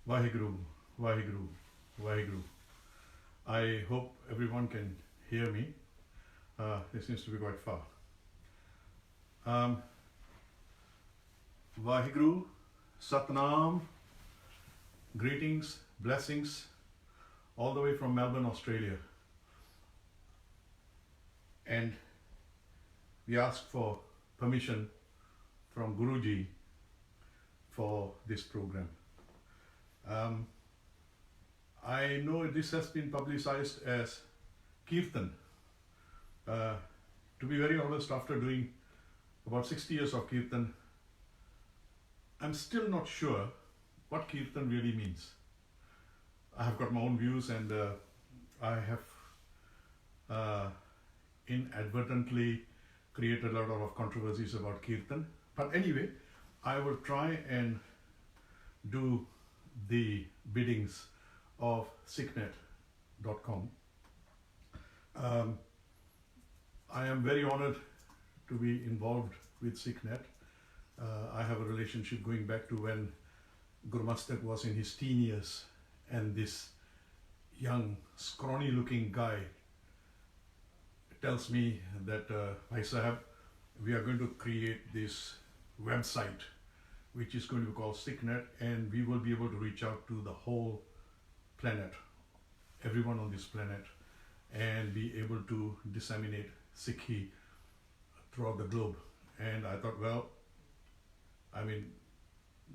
Vaheguru, Vaheguru, Vaheguru. I hope everyone can hear me. This seems to be quite far. Vaheguru, Satnam, greetings, blessings, all the way from Melbourne, Australia. And we ask for permission from Guruji for this program. I know this has been publicized as Kirtan. To be very honest, after doing about 60 years of Kirtan, I'm still not sure what Kirtan really means. I have got my own views, and I have inadvertently created a lot of controversies about Kirtan. But anyway, I will try and do the biddings of SikhNet.com. I am very honored to be involved with SikhNet. I have a relationship going back to when Gurmastak was in his teen years, and this young, scrawny looking guy tells me that, Bhai Sahib, we are going to create this website which is going to be called SikhNet, and we will be able to reach out to the whole planet, everyone on this planet, and be able to disseminate Sikhi throughout the globe. And I thought, well, I mean,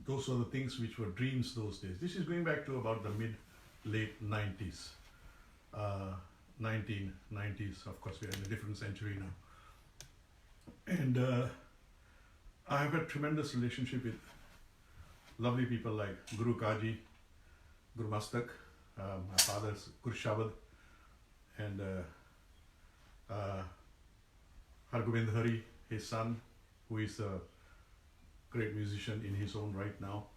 those were the things which were dreams those days. This is going back to about the late 90s, 1990s. Of course, we are in a different century now. And I have a tremendous relationship with lovely people like Guru Kaji, Guru Mastak, my father's Guru Shabad, and Gobind Hari, his son, who is a great musician in his own right now,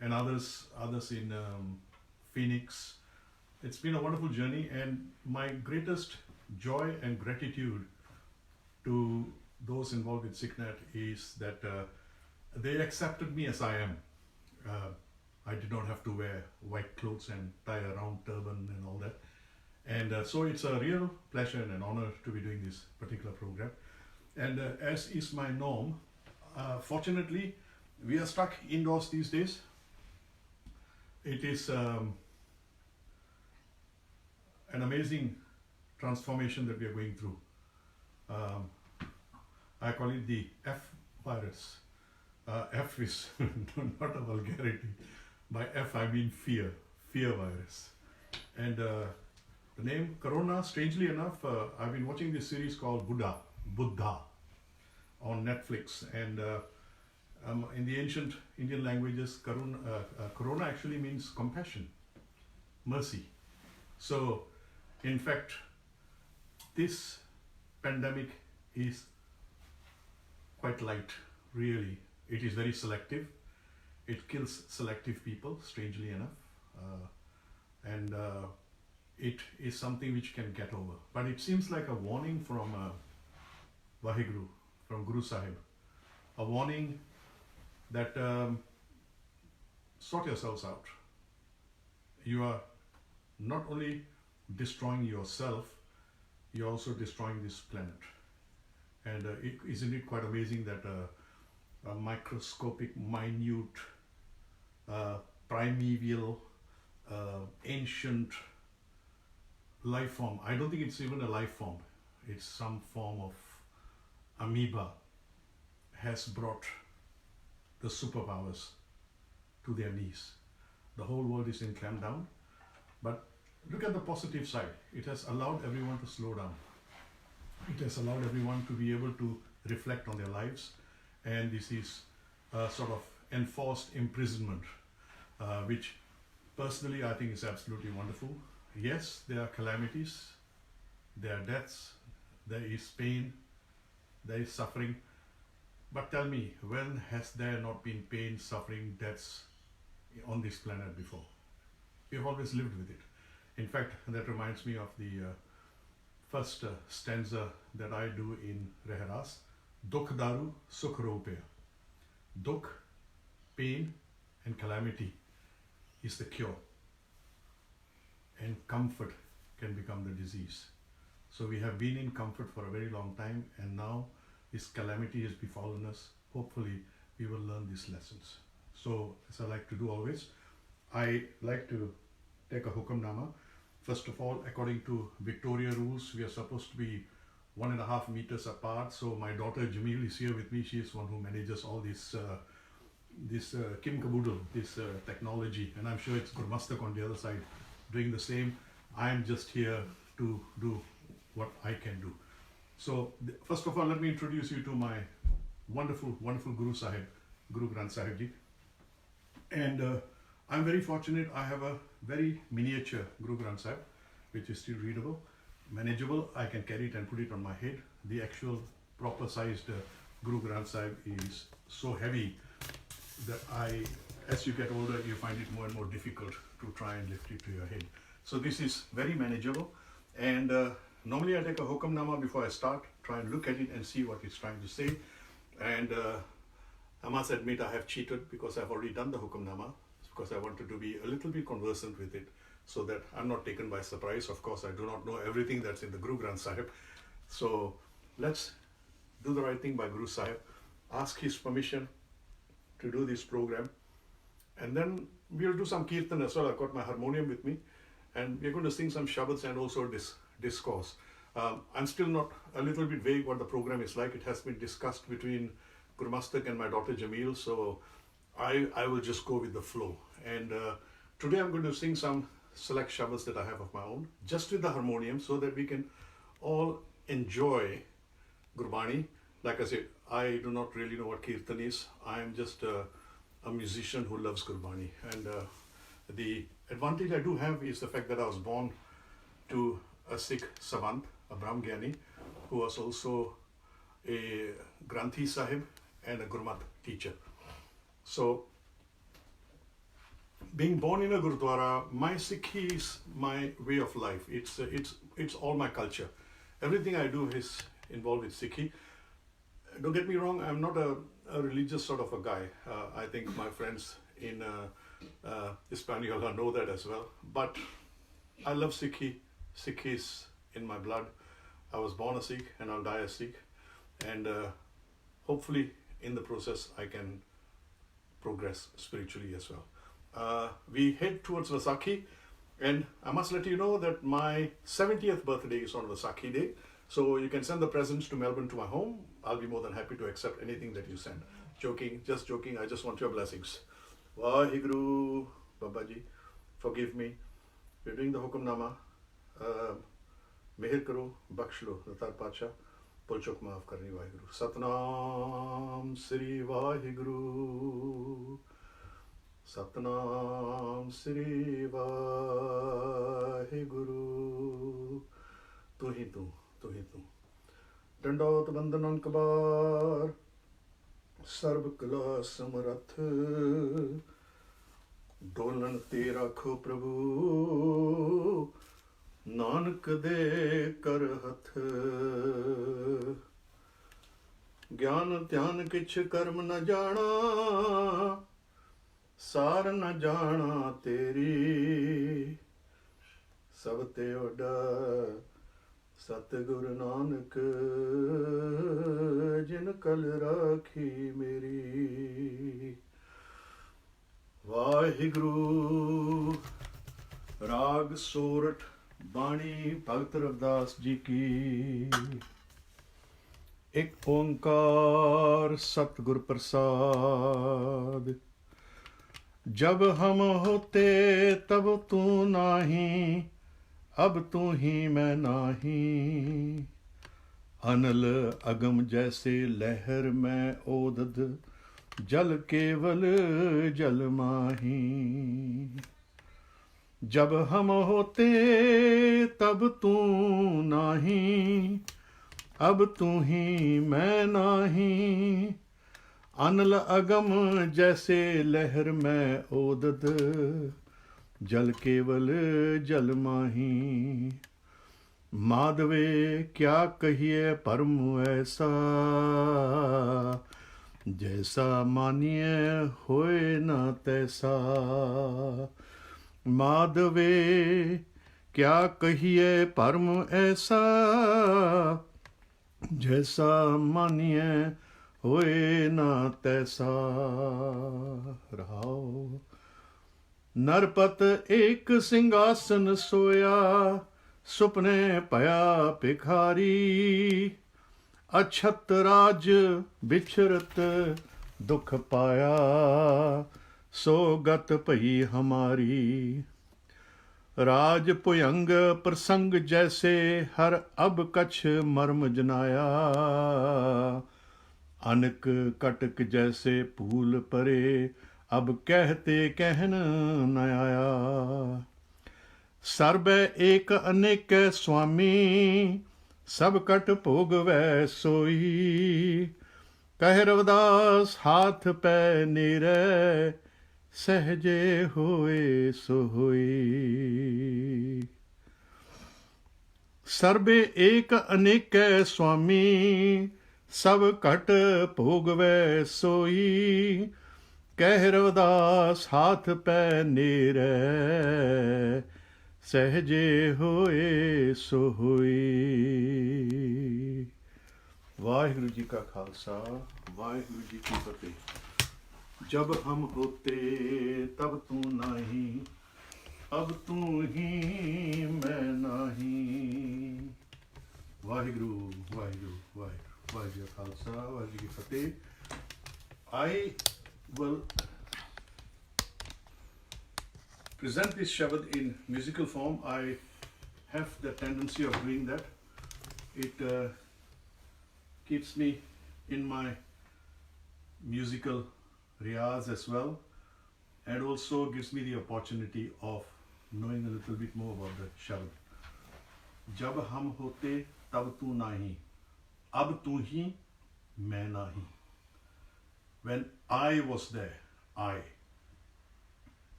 and others in Phoenix. It's been a wonderful journey, and my greatest joy and gratitude to those involved with SikhNet is that they accepted me as I am. I did not have to wear white clothes and tie a round turban and all that. And so it's a real pleasure and an honor to be doing this particular program. And as is my norm, fortunately, we are stuck indoors these days. It is an amazing transformation that we are going through. I call it the F virus. F is not a vulgarity. By F I mean fear virus. And the name Corona, strangely enough, I've been watching this series called Buddha on Netflix. And in the ancient Indian languages, Corona actually means compassion, mercy. So, in fact, this pandemic is quite light, really. It is very selective. It kills selective people, strangely enough. And it is something which can get over. But it seems like a warning from Vaheguru, from Guru Sahib. A warning that sort yourselves out. You are not only destroying yourself, you're also destroying this planet. And isn't it quite amazing that a microscopic, minute, primeval, ancient life form, I don't think it's even a life form, it's some form of amoeba, has brought the superpowers to their knees. The whole world is in clampdown, but look at the positive side. It has allowed everyone to slow down. It has allowed everyone to be able to reflect on their lives, and this is a sort of enforced imprisonment, which personally I think is absolutely wonderful. Yes, there are calamities, there are deaths, there is pain, there is suffering, but tell me, when has there not been pain, suffering, deaths on this planet before? We've always lived with it. In fact, that reminds me of the first stanza that I do in Reharas, Dukh Daru Sukh Rupaya. Dukh, pain and calamity is the cure, and comfort can become the disease. So we have been in comfort for a very long time, and now this calamity has befallen us. Hopefully we will learn these lessons. So as I like to do always, I like to take a Hukamnama. First of all, according to Victoria rules, we are supposed to be 1.5 meters apart. So my daughter Jamil is here with me. She is one who manages all this Kim Kaboodle, this technology, and I'm sure it's Gurmastak on the other side doing the same. I'm just here to do what I can do. So first of all, let me introduce you to my wonderful Guru Sahib, Guru Granth Sahib Ji. And I'm very fortunate. I have a very miniature Guru Granth Sahib, which is still readable, manageable. I can carry it and put it on my head. The actual proper sized Guru Granth Sahib is so heavy that as you get older, you find it more and more difficult to try and lift it to your head. So this is very manageable. And normally I take a Hukamnama before I start, try and look at it and see what it's trying to say. And I must admit I have cheated because I've already done the Hukamnama, because I wanted to be a little bit conversant with it so that I'm not taken by surprise. Of course, I do not know everything that's in the Guru Granth Sahib. So let's do the right thing by Guru Sahib, ask his permission to do this program, and then we'll do some Kirtan as well. I've got my harmonium with me, and we're going to sing some Shabads and also discourse. I'm still not a little bit vague what the program is like. It has been discussed between Gurmastak and my daughter Jamil, so I will just go with the flow. And today I'm going to sing some select Shabads that I have of my own, just with the harmonium, so that we can all enjoy Gurbani. Like I said, I do not really know what Kirtan is. I'm just a musician who loves Gurbani. And the advantage I do have is the fact that I was born to a Sikh savant, a Brahmgyani, who was also a Granthi Sahib and a Gurmat teacher. So, being born in a Gurudwara, my Sikhi is my way of life. It's all my culture. Everything I do is involved with Sikhi. Don't get me wrong, I'm not a religious sort of a guy. I think my friends in Hispaniola know that as well. But I love Sikhi. Sikhi is in my blood. I was born a Sikh and I'll die a Sikh. And hopefully in the process I can progress spiritually as well. We head towards Vaisakhi, and I must let you know that my 70th birthday is on Vaisakhi Day. So you can send the presents to Melbourne to my home. I'll be more than happy to accept anything that you send. Joking, just joking. I just want your blessings. Vaheguru, Babaji, forgive me. We're doing the Hukamnama. Mehir karo, baksh lo, Datar Pacha, Pulchok maaf karni Vaheguru. Satnam Siri Vaheguru. Satnam Siri Vaheguru. Tu hi tu. Dandot Bandanan Kabar Sarv Kala Samarath Dolan Te Rakho Prabhu Nanak De Kar Hath Gyan Dhyan Kich Karm Na Jana Sar Na Jana Teri Sab Te Oda Satguru Nanak Jin Kal Rakhi Meri. Vaheguru Rag Sorat Bani Bhagt Ravdas Ji Ki. Ek Onkar Satgur Prasad. Jab hum hote tab tu nahi, अब तू ही मैं नाही. अनल अगम जैसे लहर में ओदद, जल केवल जल माही. जब हम होते तब तू नाही, अब तू ही मैं नाही. अनल अगम जैसे लहर में ओदद, जल केवल जल माही. माधवे क्या कहिए परम ऐसा, जैसा मानिए होए ना तैसा माधवे क्या कहिए परम ऐसा जैसा मानिए होए ना तैसा रहाओ नरपत एक सिंहासन सोया सुपने पया भिखारी अछत राज बिछरत दुख पाया सो गत भई हमारी राज पुयंग प्रसंग जैसे हर अब कछ मर्म जनाया अनक कटक जैसे फूल परे अब कहते कहन न आया सर्ब एक अनेक स्वामी सब कट भोग वै सोई कह रविदास हाथ पै नीरै सहजे होए सो होई सर्बे एक अनेक स्वामी सब कट भोग वै सोई कह रविदास हाथ पै नीरै सहजे होए सो होई वाहिगुरु जी का खालसा वाहिगुरु जी की फतेह जब हम होते तब तू नहीं अब तू ही मैं नहीं वाहिगुरु वाहिगुरु वाहिगुरु वाहिगुरु का खालसा वाहिगुरु की फतेह I will present this Shabad in musical form. I have the tendency of doing that. It keeps me in my musical riyaz as well, and also gives me the opportunity of knowing a little bit more about the Shabad. Jab hum hote tab tu nahi, ab tu hi main nahi. When I was there,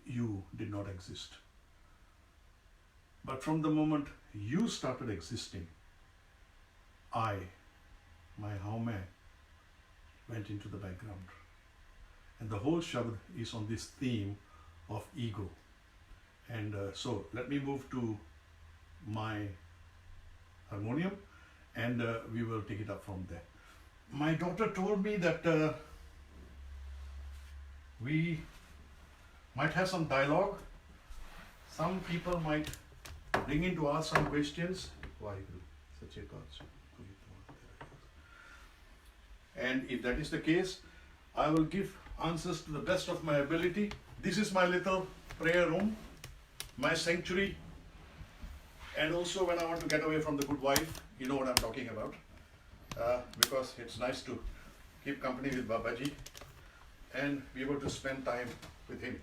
you did not exist. But from the moment you started existing, my haume went into the background. And the whole Shabad is on this theme of ego. And so let me move to my harmonium and we will take it up from there. My daughter told me that we might have some dialogue. Some people might bring in to ask some questions. And if that is the case, I will give answers to the best of my ability. This is my little prayer room, my sanctuary. And also when I want to get away from the good wife, you know what I'm talking about. Because it's nice to keep company with Babaji and be able to spend time with him.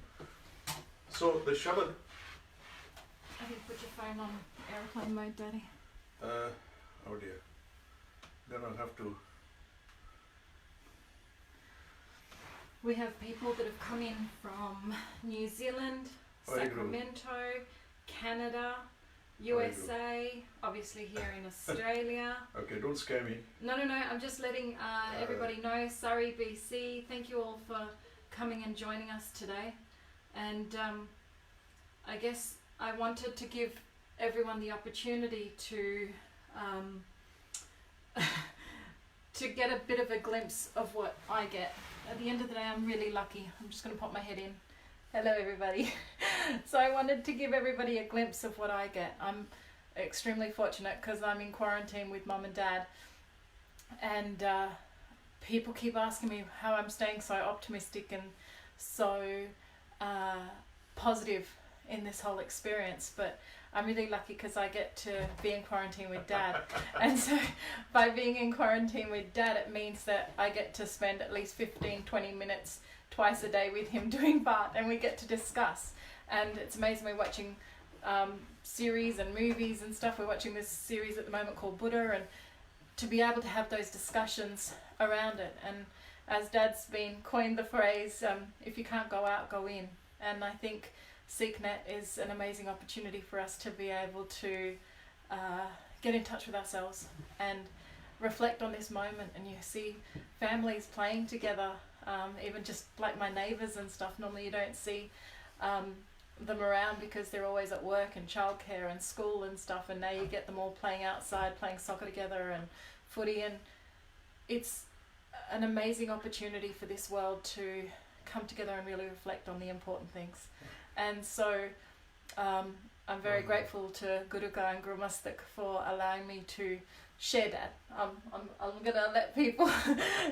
So the Shabad. I think put your phone on airplane mode, Daddy. Oh dear. Then I'll have to. We have people that have come in from New Zealand, Sacramento, Canada, USA, obviously here in Australia. Okay, don't scare me. No, I'm just letting everybody know. Surrey, BC, thank you all for coming and joining us today. And I guess I wanted to give everyone the opportunity to to get a bit of a glimpse of what I get. At the end of the day, I'm really lucky. I'm just going to pop my head in. Hello, everybody. So I wanted to give everybody a glimpse of what I get. I'm extremely fortunate because I'm in quarantine with Mum and Dad. And people keep asking me how I'm staying so optimistic and so positive in this whole experience. But I'm really lucky because I get to be in quarantine with Dad. And so by being in quarantine with Dad, it means that I get to spend at least 15-20 minutes twice a day with him doing Bart, and we get to discuss. And it's amazing, we're watching series and movies and stuff. We're watching this series at the moment called Buddha, and to be able to have those discussions around it. And as Dad's been coined the phrase, if you can't go out, go in. And I think SikhNet is an amazing opportunity for us to be able to get in touch with ourselves and reflect on this moment, and you see families playing together, even just like my neighbours and stuff. Normally you don't see them around because they're always at work and childcare and school and stuff, and now you get them all playing outside, playing soccer together and footy, and it's an amazing opportunity for this world to come together and really reflect on the important things. And so I'm very grateful to Guruka and Gurumastak for allowing me to share Dad. I'm going to let people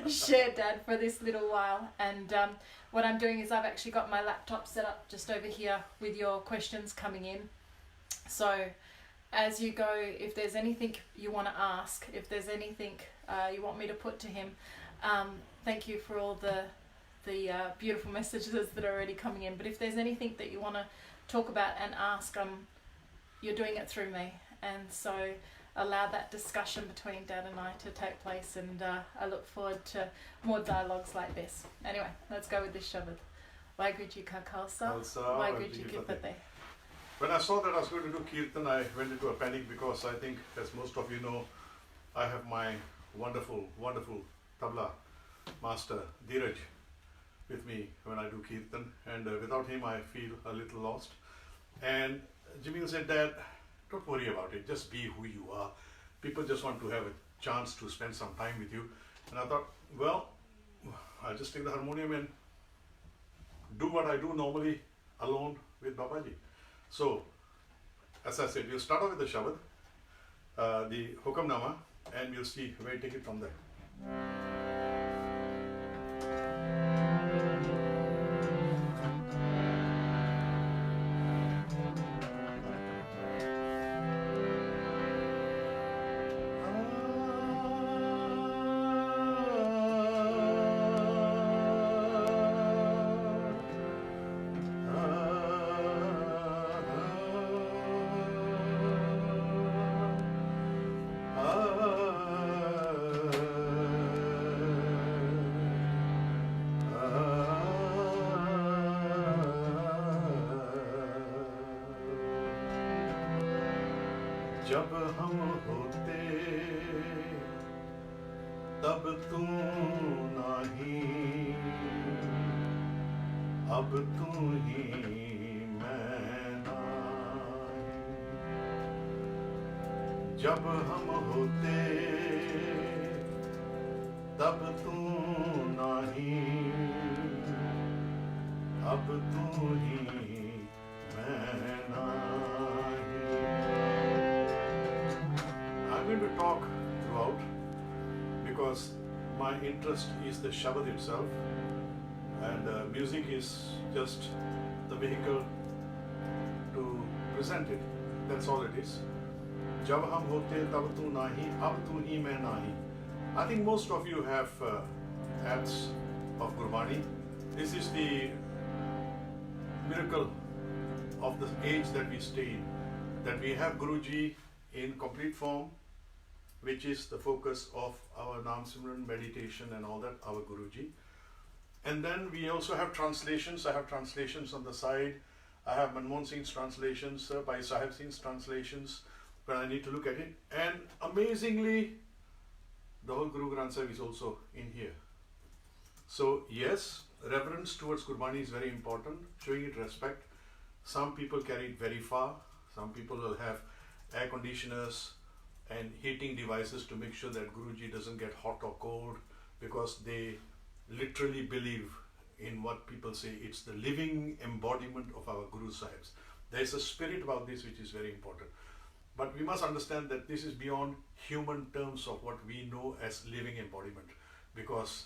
share Dad for this little while. And what I'm doing is I've actually got my laptop set up just over here with your questions coming in. So as you go, if there's anything you want to ask, if there's anything you want me to put to him, thank you for all the beautiful messages that are already coming in. But if there's anything that you want to talk about and ask, you're doing it through me. And so allow that discussion between Dad and I to take place, and I look forward to more dialogues like this. Anyway, let's go with this Shabad. Waheguru Ji Ka Khalsa, Waheguru Ji Ki Fateh. When I saw that I was going to do Kirtan, I went into a panic because I think, as most of you know, I have my wonderful, wonderful tabla master, Dheeraj, with me when I do Kirtan, and without him I feel a little lost. And Jamil said, Dad, don't worry about it, just be who you are. People just want to have a chance to spend some time with you. And I thought, well, I'll just take the harmonium and do what I do normally alone with Babaji. So, as I said, we'll start off with the Shabad, the Hukamnama, and we'll see where we take it from there. जब हम होते तब तू नहीं, अब तू ही मैं नहीं। जब हम होते तब तू नहीं, अब तू ही मैं नहीं। I'm going to talk throughout because my interest is the Shabad itself, and music is just the vehicle to present it. That's all it is. जब हम होते तब तू नहीं, अब तू ही मैं नहीं. I think most of you have apps of Gurbani. This is the miracle of the age that we stay in, that we have Guruji in complete form, which is the focus of our Naam Simran meditation and all that, our Guruji. And then we also have translations. I have translations on the side. I have Manmohan Singh's translations, by Sahib Singh's translations, when I need to look at it. And amazingly, the whole Guru Granth Sahib is also in here. So yes, reverence towards Gurbani is very important, showing it respect. Some people carry it very far. Some people will have air conditioners and heating devices to make sure that Guruji doesn't get hot or cold, because they literally believe in what people say. It's the living embodiment of our Guru Sahibs. There's a spirit about this which is very important. But we must understand that this is beyond human terms of what we know as living embodiment, because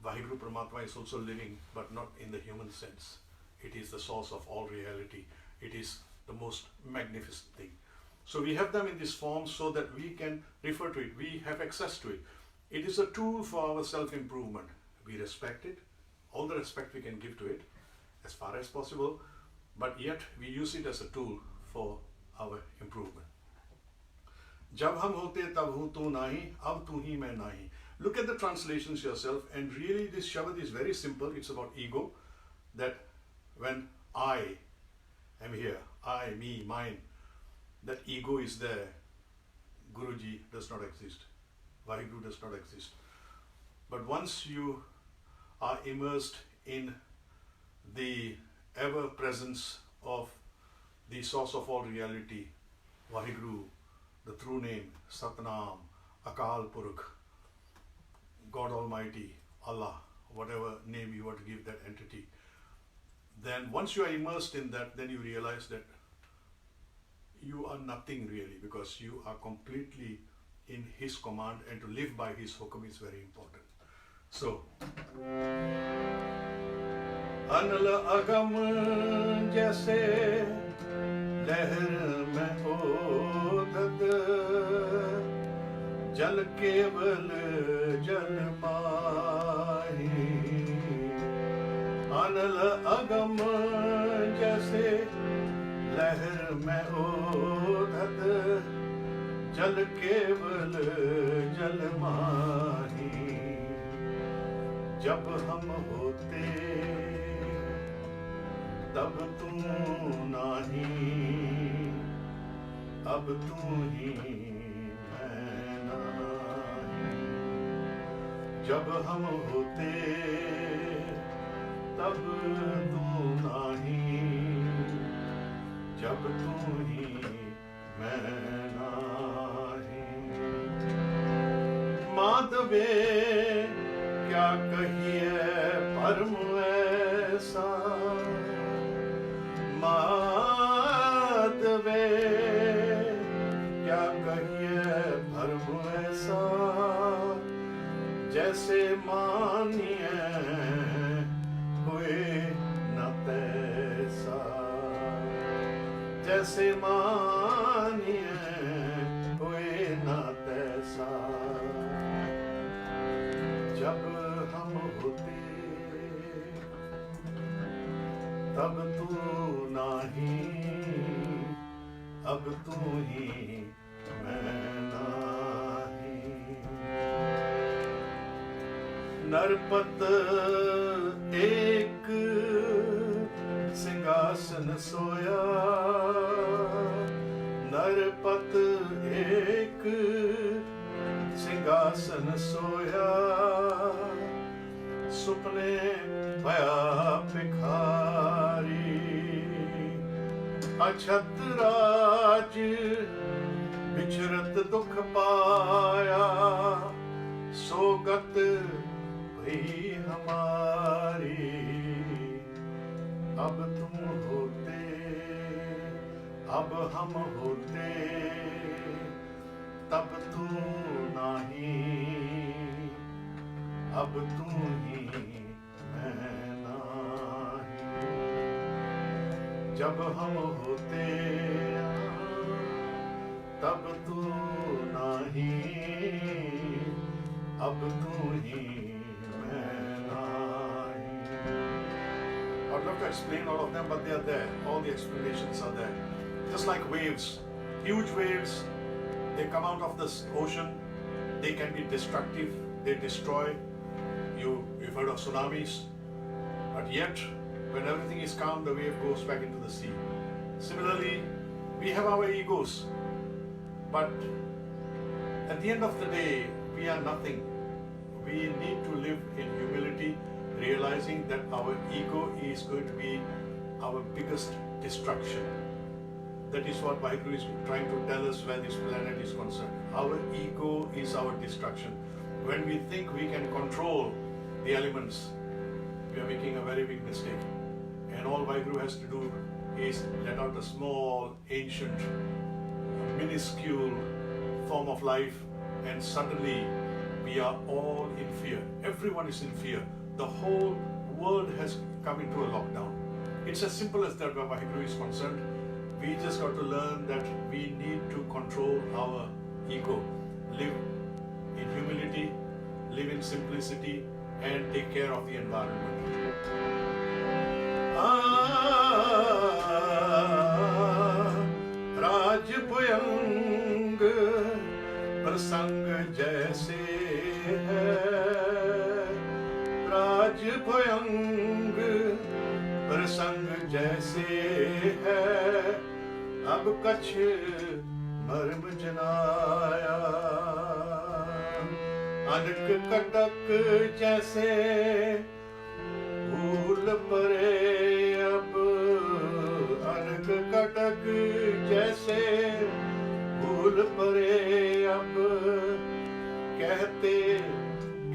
Vaheguru Paramatma is also living, but not in the human sense. It is the source of all reality. It is the most magnificent thing. So we have them in this form so that we can refer to it. We have access to it. It is a tool for our self-improvement. We respect it, all the respect we can give to it as far as possible, but yet we use it as a tool for our improvement. Jab hum hote tab hu tu nahi, ab tu hi main nahi. Look at the translations yourself, and really this Shabad is very simple. It's about ego, that when I am here, I, me, mine, that ego is there, Guruji does not exist. Vaheguru does not exist. But once you are immersed in the ever presence of the source of all reality, Vaheguru, the true name, Satnam, Akal Purukh, God Almighty, Allah, whatever name you want to give that entity, then once you are immersed in that, then you realize that you are nothing really, because you are completely in His command, and to live by His hukum is very important. So, Anal agam jaise leher mein odad, jal keval jal mahi. Anal agam jaise leher mein odad, jal keval jal mahi. जब हम होते तब तू नहीं, अब तू ही मैं नहीं। जब हम होते तब तू नहीं, जब तू ही मैं नहीं। माधवे क्या कहिए परम ऐसा, माधवे क्या कहिए परम ऐसा, जैसे मानिए हुए न तैसा, जैसे मानिए हुए न तैसा। जब हम होते तब तू नहीं, अब तू ही मैं नहीं। नरपत एक सिंहासन सोया, नरपत एक सिंहासन सोया, सुपने भया भिखारी। अछत राज विचरत दुख पाया, सोगत भई हमारी। अब तुम होते अब हम होते तब तू नहीं, अब तू ही मैं नहीं। जब हम होते तब तू नहीं, अब तू ही मैं नहीं। I'd love to explain all of them, but they are there. All the explanations are there. Just like waves, huge waves, they come out of this ocean, they can be destructive, they destroy. You've heard of tsunamis, but yet when everything is calm, the wave goes back into the sea. Similarly, we have our egos, but at the end of the day, we are nothing. We need to live in humility, realizing that our ego is going to be our biggest destruction. That is what Vaheguru is trying to tell us where this planet is concerned. Our ego is our destruction. When we think we can control the elements, we are making a very big mistake. And all Vaheguru has to do is let out a small, ancient, minuscule form of life, and suddenly we are all in fear. Everyone is in fear. The whole world has come into a lockdown. It's as simple as that where Vaheguru is concerned. We just got to learn that we need to control our ego, live in humility, live in simplicity, and take care of the environment. Raj Bhuyang prasang jaise hai, Raj Bhuyang prasang jaise hai, ab kach marm janaya. अनक Cuttack जैसे फूल परे अब, अनक कटक जैसे फूल परे अब, कहते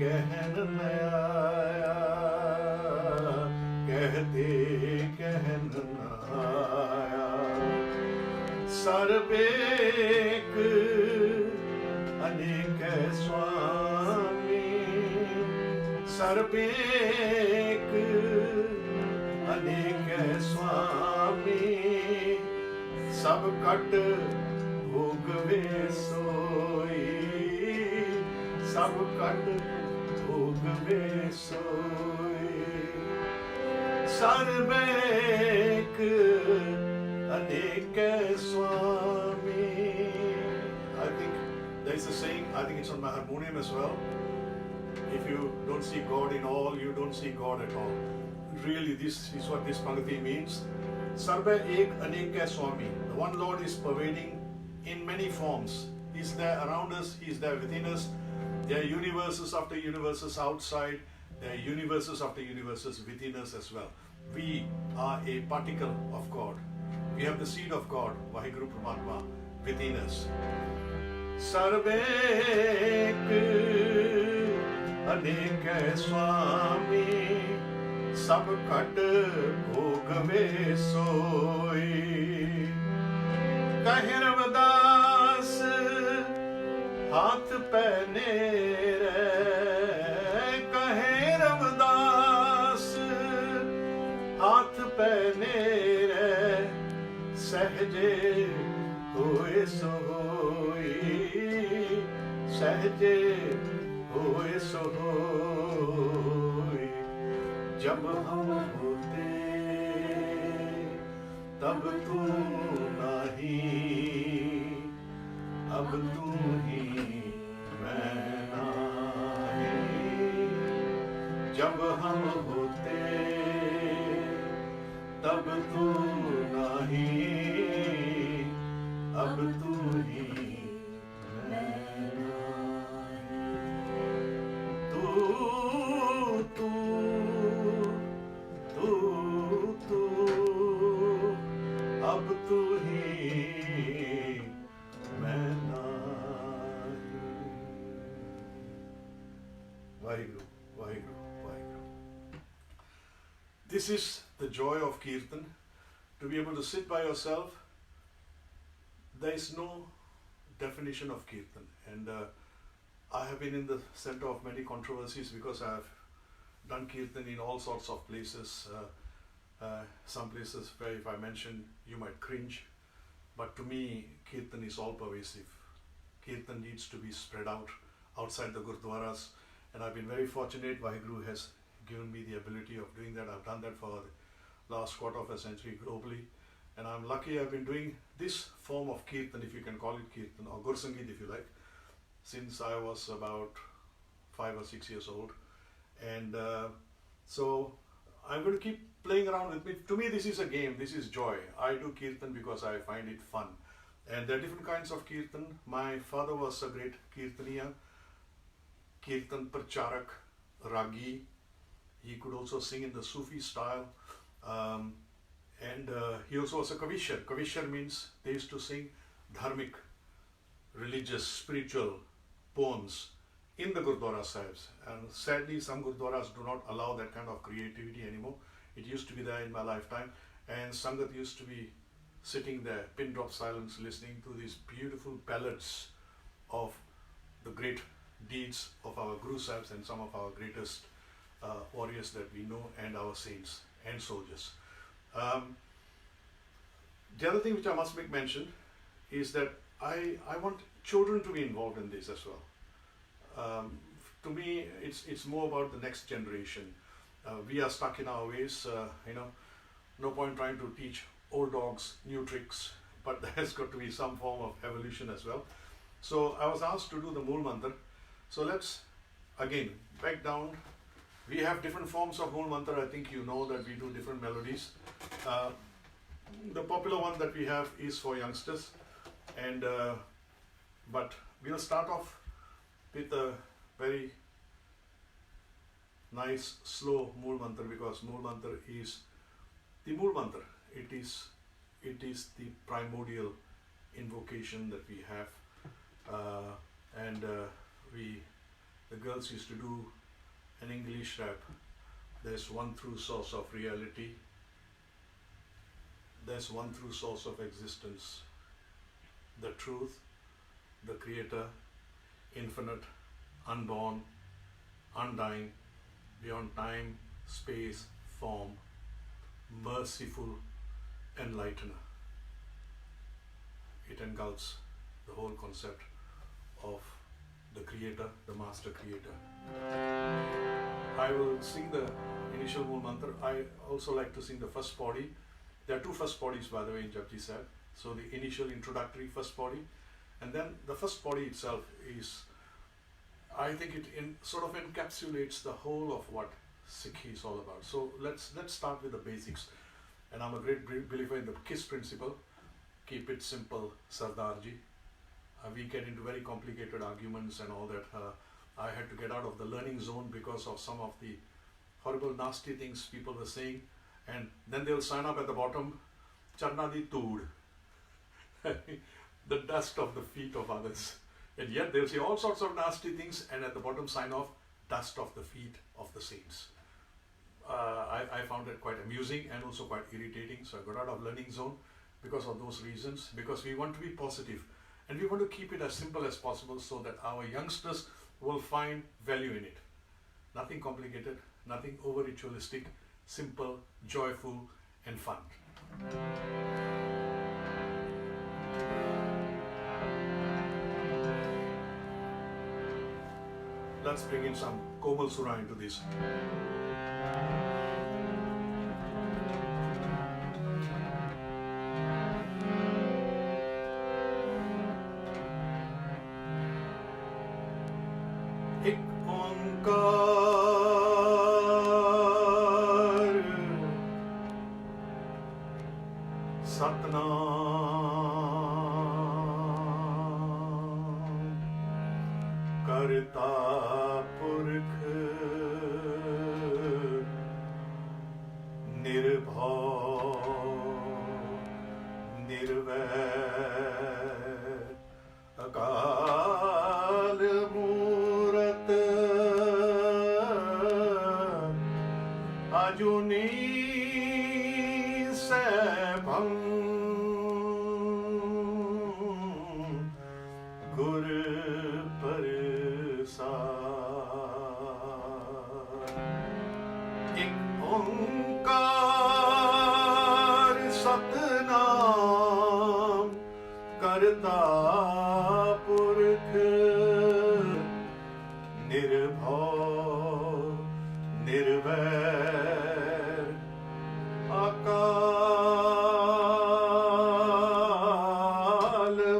कहन न आया, कहते कहन न आया। सर्वेक अनेक स्वामी, सर्वेक अनेक स्वामी, सब कट भोगवे सोई, सब कट भोगवे सोई। सर्वेक अनेक स्वामी। I think there is a saying, I think it's on my harmonium as well. If you don't see God in all, you don't see God at all. Really, this is what this Pangati means. Sarva ek aneka swami. The one Lord is pervading in many forms. He's there around us, He's there within us. There are universes after universes outside. There are universes after universes within us as well. We are a particle of God. We have the seed of God, Vaheguru Paramatma, within us. Sarvek अनेक स्वामी, सब cut Bhogwe सोई। कहे रविदास हाथ पहने रे, कहे रविदास हाथ पहने रे, सहजे होए सोई, सहजे होए सो होए। जब हम होते तब तू नहीं, अब तू ही मैं नहीं। जब हम होते तब तू नहीं, अब तू ही अब तू ही मैं नहीं। Vaheguru, Vaheguru, Vaheguru. This is the joy of Kirtan, to be able to sit by yourself. There is no definition of Kirtan, and I have been in the center of many controversies because I have done Kirtan in all sorts of places. Some places where if I mention you might cringe, but to me Kirtan is all pervasive. Kirtan needs to be spread out outside the Gurdwaras, and I've been very fortunate. Vaheguru has given me the ability of doing that. I've done that for the last quarter of a century globally, and I'm lucky I've been doing this form of Kirtan, if you can call it Kirtan, or Gursangit if you like, since I was about 5 or 6 years old. And so I'm going to keep playing around with me. To me, this is a game, this is joy. I do Kirtan because I find it fun. And there are different kinds of Kirtan. My father was a great Kirtaniya, Kirtan Pracharak, Ragi. He could also sing in the Sufi style. And he also was a Kavishar. Kavishar means they used to sing dharmic, religious, spiritual poems in the Gurdwara Sahibs. And sadly, some Gurdwaras do not allow that kind of creativity anymore. It used to be there in my lifetime. And Sangat used to be sitting there, pin drop silence, listening to these beautiful ballads of the great deeds of our Guru Sahibs and some of our greatest warriors that we know, and our saints and soldiers. The other thing which I must make mention is that I want children to be involved in this as well. To me, it's more about the next generation. We are stuck in our ways, no point trying to teach old dogs new tricks, but there's got to be some form of evolution as well. So I was asked to do the Mool Mantra. So let's again back down. We have different forms of Mool Mantra. I think you know that we do different melodies. The popular one that we have is for youngsters, and but we'll start off with a very nice, slow Mool Mantra, because Mool Mantra is the Mool Mantra. It is the primordial invocation that we have, and the girls used to do an English rap. There's one true source of reality. There's one true source of existence. The truth, the Creator, infinite, unborn, undying, beyond time, space, form, merciful enlightener. It engulfs the whole concept of the Creator, the Master Creator. I will sing the initial Mool Mantra. I also like to sing the first body. There are two first bodies, by the way, in Japji Sahib. So the initial introductory first body, and then the first body itself is, I think it sort of encapsulates the whole of what Sikhi is all about. So let's start with the basics. And I'm a great believer in the KISS principle. Keep it simple, Sardarji. We get into very complicated arguments and all that. I had to get out of the learning zone because of some of the horrible, nasty things people were saying. And then they'll sign up at the bottom, Charnadi Tood, the dust of the feet of others. And yet they'll say all sorts of nasty things, and at the bottom sign off, dust of the feet of the saints. I found it quite amusing and also quite irritating. So I got out of learning zone because of those reasons, because we want to be positive and we want to keep it as simple as possible so that our youngsters will find value in it. Nothing complicated, nothing over ritualistic, simple, joyful and fun. Let's bring in some Komal Sura into this. Ik Onkar Satnam Karta Purkh Nirbhav Nirvair Akal Murat Ajuni Sebham Gur Prasad Ik Onkar Satnam Karta Purkh Nirbhav Nirvair Akal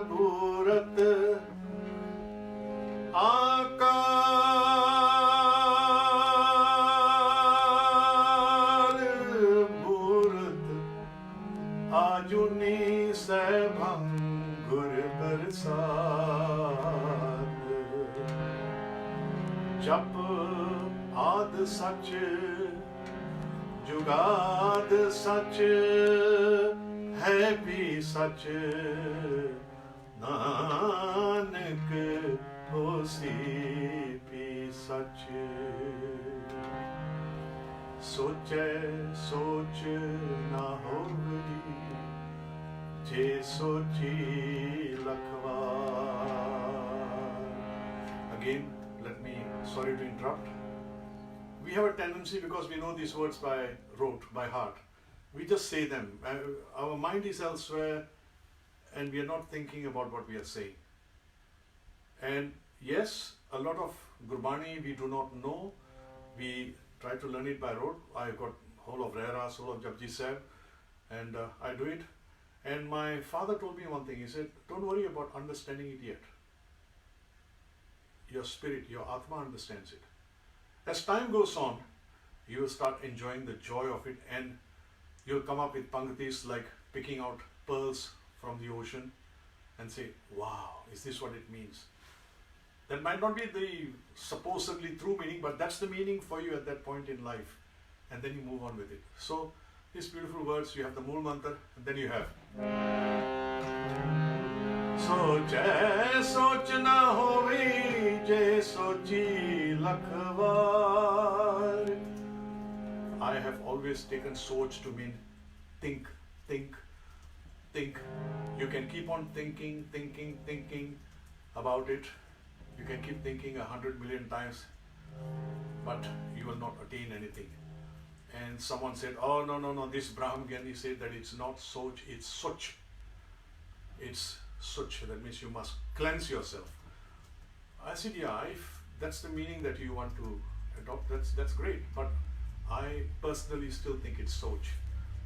Bhurat Akal Bhurat Ajuni Sebham Gur Prasad Jap Ad Sach Jugad Sach Hai bhi Sach Nanak Hosi bhi Sach Soche Soch na hovi Je sochi lakhwar. Again, let me, sorry to interrupt. We have a tendency, because we know these words by rote, by heart, we just say them. Our mind is elsewhere and we are not thinking about what we are saying. And yes, a lot of Gurbani we do not know. We try to learn it by rote. I got whole of Rehras, whole of Japji Sahib, and I do it. And my father told me one thing. He said, don't worry about understanding it yet. Your spirit, your Atma understands it. As time goes on, you will start enjoying the joy of it, and you'll come up with panktis like picking out pearls from the ocean and say, wow, is this what it means? That might not be the supposedly true meaning, but that's the meaning for you at that point in life. And then you move on with it. So, these beautiful words, you have the Mool Mantra, and then you have Soche soch na hovi, je sochi lakhwar. I have always taken soch to mean think, think, think. You can keep on thinking about it. You can keep thinking 100 million times, but you will not attain anything. And someone said, oh no, this Brahmgyani said that it's not soch, it's soch. It's soch, that means you must cleanse yourself. I said, yeah, if that's the meaning that you want to adopt, that's great. But I personally still think it's soch.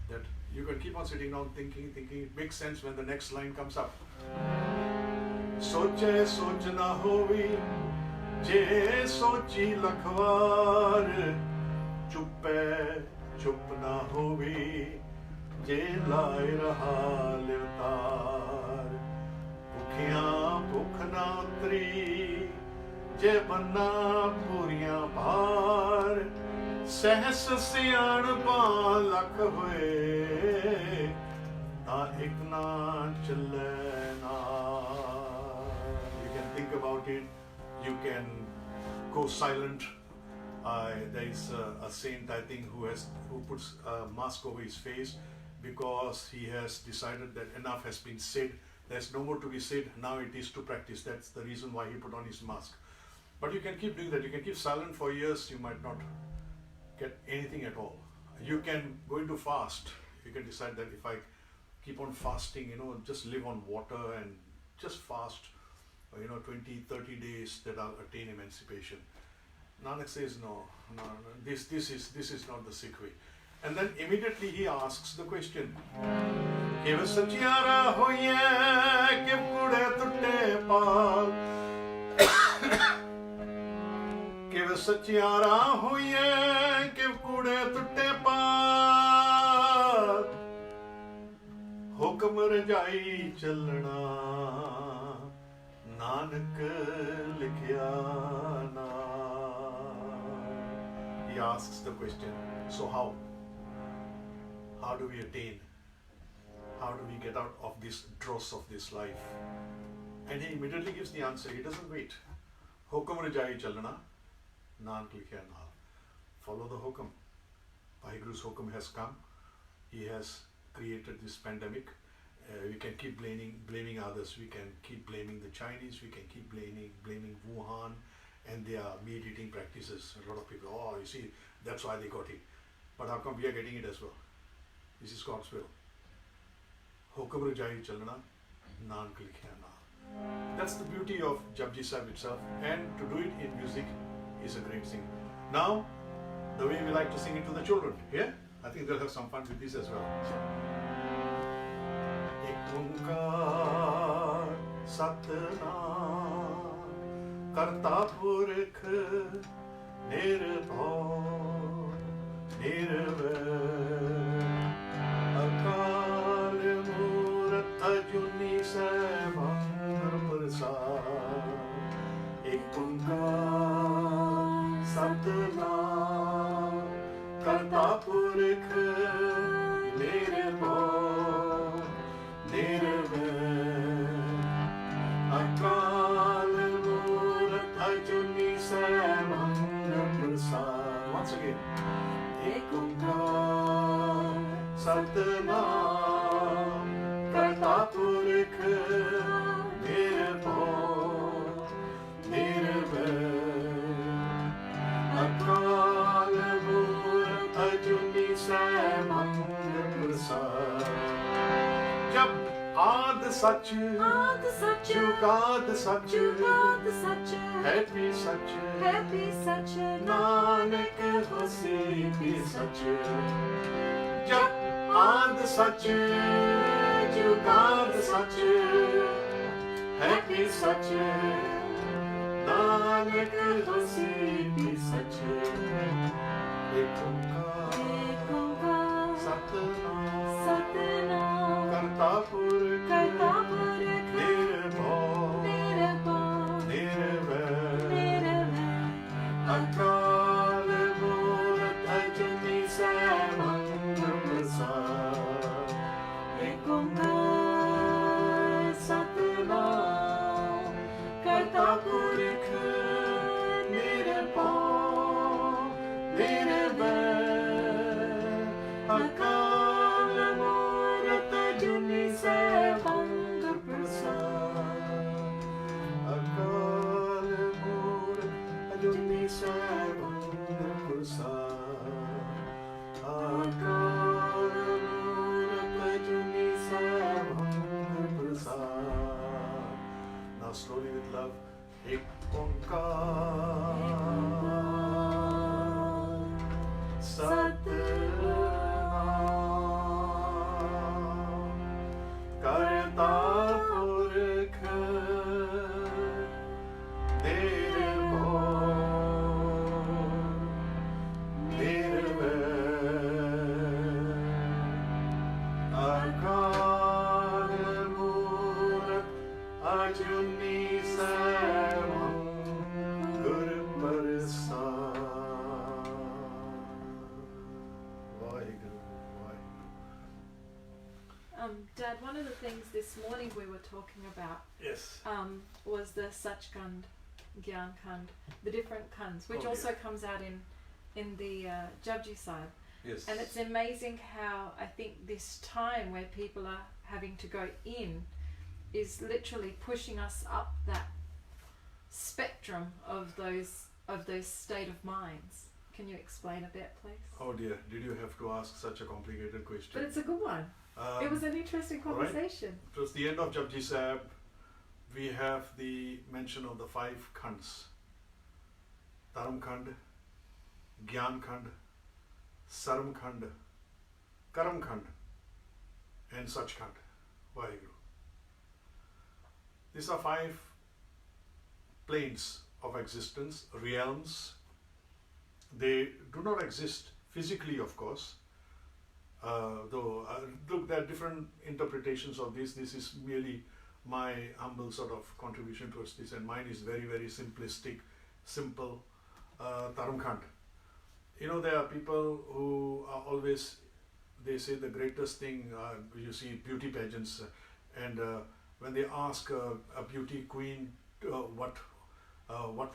That you can keep on sitting down thinking, it makes sense when the next line comes up. Soche soch na hovi, je sochi lakhwar. Chuppe chup na hovi, je lai raha livtar. Bhukhiyan bhukh na utri, je banna puriyan bhar. Sahas siyanpa lakh hoye, na ek na chale na. You can think about it, you can go silent. There is a saint, I think, who puts a mask over his face because he has decided that enough has been said. There's no more to be said. Now it is to practice. That's the reason why he put on his mask. But you can keep doing that. You can keep silent for years. You might not get anything at all. You can go into fast. You can decide that if I keep on fasting, just live on water and just fast, 20, 30 days, that I'll attain emancipation. Nanak says, no, this is not the Sikh way. And then immediately he asks the question, Kiv sachiara hoye, kiv kude tutte paal. Kiv sachiara hoye, kiv kude tutte paal. Hukam rajai chalna, Nanak likhya na. He asks the question, so how? How do we attain? How do we get out of this dross of this life? And he immediately gives the answer. He doesn't wait. Hukam rajai chalna, Nanak likhya na. Follow the hukam. Vaheguru's hukam has come. He has created this pandemic. We can keep blaming others. We can keep blaming the Chinese. We can keep blaming Wuhan and their meat eating practices. A lot of people, you see, that's why they got it. But how come we are getting it as well? This is God's will. Hukam rajai chalna, Nanak likhya na. That's the beauty of Japji Sahib itself. And to do it in music is a great thing. Now, the way we like to sing it to the children. Yeah? I think they'll have some fun with this as well. Ek onkar satnam karta purkh nirbhav nirvair akal murt ajuni saibhar prasad. Ek onkar satnam karta purkh nirbhav nirvair akal murt ajuni saibhar prasad. Once again. Ek onkar satnam karta purkh nirbhav nirvair akal murt ajuni saibhar prasad. Jab आद सच जुगाद सच happy सच नानक होसी भी सच. जब आद सच जुगाद सच happy सच नानक होसी भी सच. एक ओंकार सतनाम करता पुरख निर्भव निर्वैर Akal Murth Ajuni Samam Gur Prasad. Vaheguru, Vaheguru. Dad, one of the things this morning we were talking about Yes. was the Sachkhand, Gyan Khand, the different Khands, which also comes out in the Japji Sahib. Yes. And it's amazing how I think this time where people are having to go in is literally pushing us up that spectrum of those state of minds. Can you explain a bit, please? Oh dear, did you have to ask such a complicated question? But it's a good one. It was an interesting conversation. Right. Towards the end of Japji Sahib, we have the mention of the 5 Khands. Dharam Khand, Gyan Khand, Saram Khand, Karam Khand, and Sachkhand. Vaheguru. These are 5 planes of existence, realms. They do not exist physically, of course, though look, there are different interpretations of this. This is merely my humble sort of contribution towards this, and mine is very, very simplistic, simple. Dharam Khand. You know, there are people who are always, they say the greatest thing, you see beauty pageants, and when they ask a beauty queen what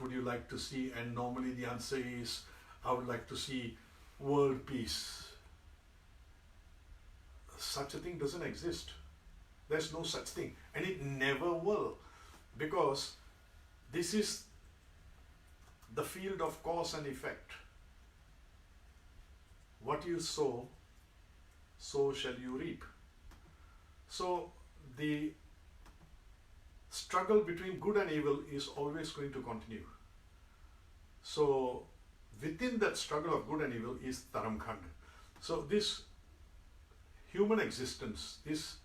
would you like to see, and normally the answer is, I would like to see world peace. Such a thing doesn't exist. There's no such thing, and it never will, because this is the field of cause and effect. What you sow, so shall you reap. So the struggle between good and evil is always going to continue. So within that struggle of good and evil is Dharam Khand. So this human existence, this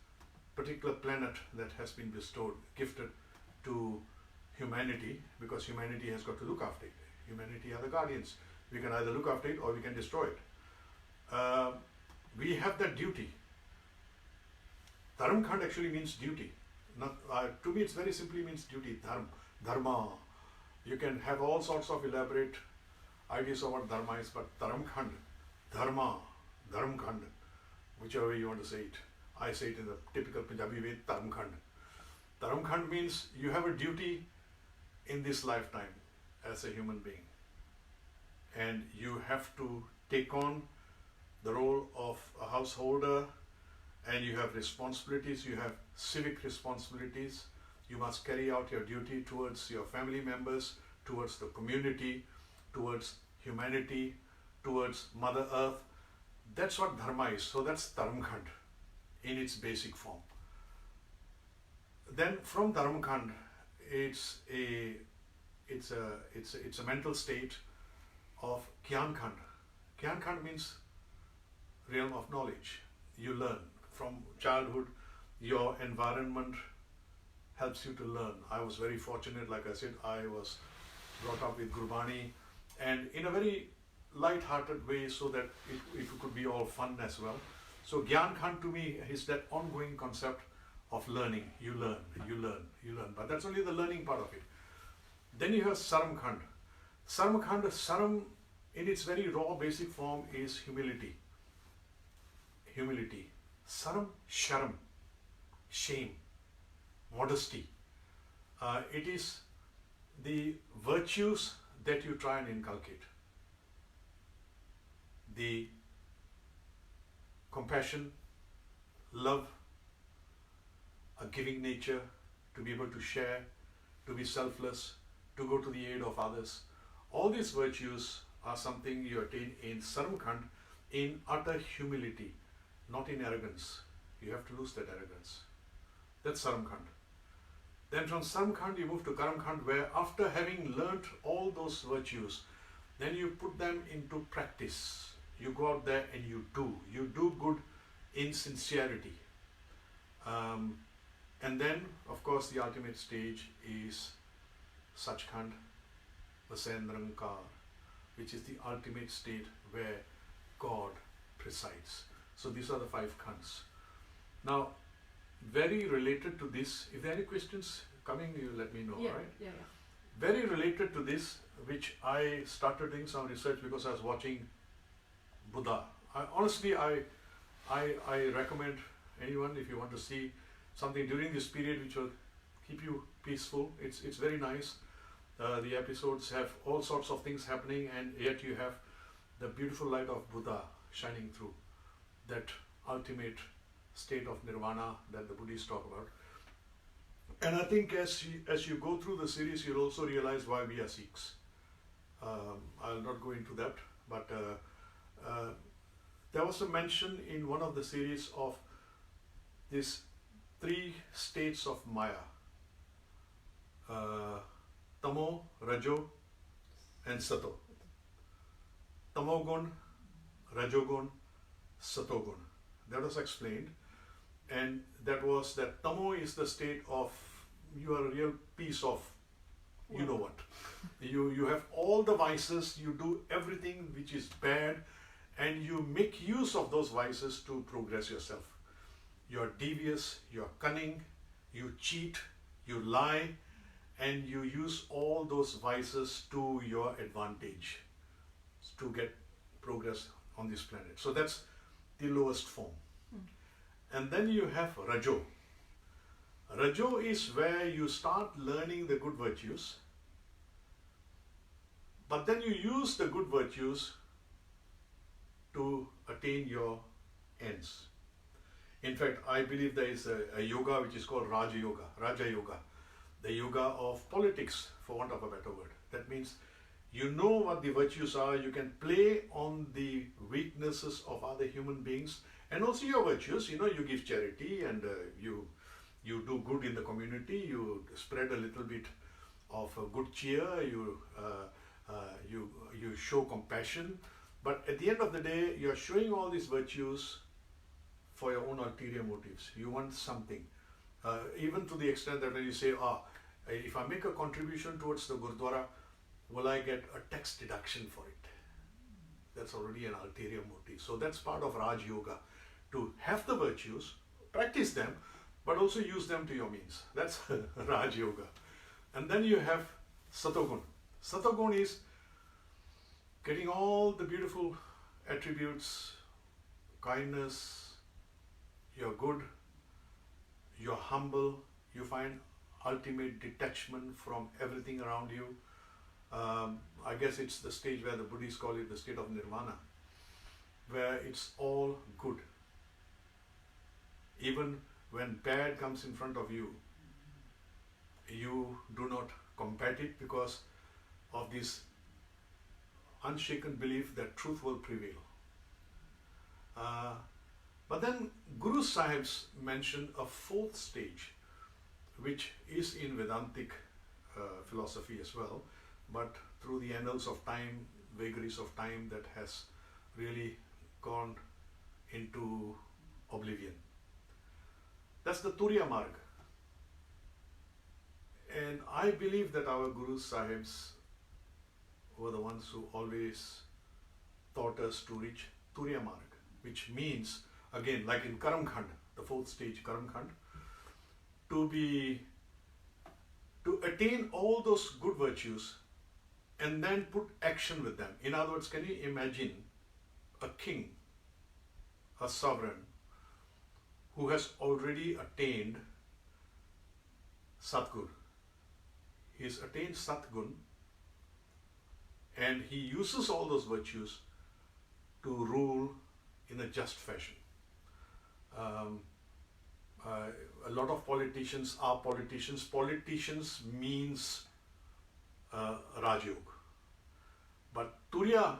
particular planet that has been bestowed, gifted to humanity, because humanity has got to look after it. Humanity are the guardians. We can either look after it or we can destroy it. We have that duty. Dharam Khand actually means duty. Not, to me, it's very simply means duty. Dharma. You can have all sorts of elaborate ideas of what dharma is, but Dharam Khand, Dharma, Dharam Khand, whichever way you want to say it. I say it in the typical Punjabi way, Dharam Khand. Dharam Khand means you have a duty in this lifetime as a human being, and you have to take on the role of a householder, and you have responsibilities, you have civic responsibilities. You must carry out your duty towards your family members, towards the community, towards humanity, towards Mother Earth. That's what dharma is. So that's Dharam Khand in its basic form. Then from Dharam Khand, it's a mental state of Gyan Khand. Gyan Khand means realm of knowledge. You learn from childhood. Your environment helps you to learn. I was very fortunate, like I said, I was brought up with Gurbani, and in a very light-hearted way, so that it could be all fun as well. So Gyan Khand to me is that ongoing concept of learning. You learn, you learn, you learn. But that's only the learning part of it. Then you have Saram Khand. Saram Khand, Saram in its very raw basic form is humility. Humility. Saram, Sharam, shame, modesty. It is the virtues that you try and inculcate. The compassion, love, a giving nature, to be able to share, to be selfless, to go to the aid of others. All these virtues are something you attain in Saram Khand in utter humility, not in arrogance. You have to lose that arrogance. That's Saram Khand. Then from Saram Khand you move to Karam Khand, where after having learnt all those virtues, then you put them into practice. You go out there and you do good in sincerity. And then, of course, the ultimate stage is Sachkhand, Vasendrankar, which is the ultimate state where God presides. So these are the 5 Khands. Now, very related to this, if there are any questions coming, you let me know, right? Yeah. Very related to this, which I started doing some research because I was watching Buddha. Honestly, I recommend anyone, if you want to see something during this period which will keep you peaceful. It's very nice. The episodes have all sorts of things happening, and yet you have the beautiful light of Buddha shining through, that ultimate state of nirvana that the Buddhists talk about. And I think as you go through the series, you'll also realize why we are Sikhs. I'll not go into that, but there was a mention in one of the series of these 3 states of Maya. Tamo, Rajo and Sato. Tamogun, Rajogun, Satogun. That was explained, and that was that Tamo is the state of you are a real piece of you know what. You have all the vices, you do everything which is bad, and you make use of those vices to progress yourself. You're devious, you're cunning, you cheat, you lie, and you use all those vices to your advantage to get progress on this planet. So that's the lowest form. And then you have Rajo. Rajo is where you start learning the good virtues, but then you use the good virtues to attain your ends. In fact, I believe there is a yoga which is called Raja Yoga, the yoga of politics, for want of a better word. That means you know what the virtues are, you can play on the weaknesses of other human beings, and also your virtues. You know, you give charity, and you do good in the community, you spread a little bit of good cheer, you show compassion, but at the end of the day, you are showing all these virtues for your own ulterior motives. You want something, even to the extent that when you say, if I make a contribution towards the Gurdwara, will I get a tax deduction for it? That's already an ulterior motive. So that's part of Raj Yoga, to have the virtues, practice them, but also use them to your means. That's Raj Yoga. And then you have Satogun. Satogun is getting all the beautiful attributes, kindness, you're good, you're humble, you find ultimate detachment from everything around you. I guess it's the stage where the Buddhists call it the state of nirvana, where it's all good. Even when bad comes in front of you, you do not combat it because of this unshaken belief that truth will prevail. But then Guru Sahibs mentioned a 4th stage, which is in Vedantic philosophy as well, but through the annals of time, vagaries of time, that has really gone into oblivion. That's the Turiya Marg. And I believe that our Guru Sahibs were the ones who always taught us to reach Turiya Marg, which means, again, like in Karam Khand, the 4th stage, Karam Khand, to attain all those good virtues and then put action with them. In other words, can you imagine a king, a sovereign, who has already attained Satgur? He's attained Satgun, and he uses all those virtues to rule in a just fashion. A lot of politicians are politicians. Politicians means Rajyog. But Turiya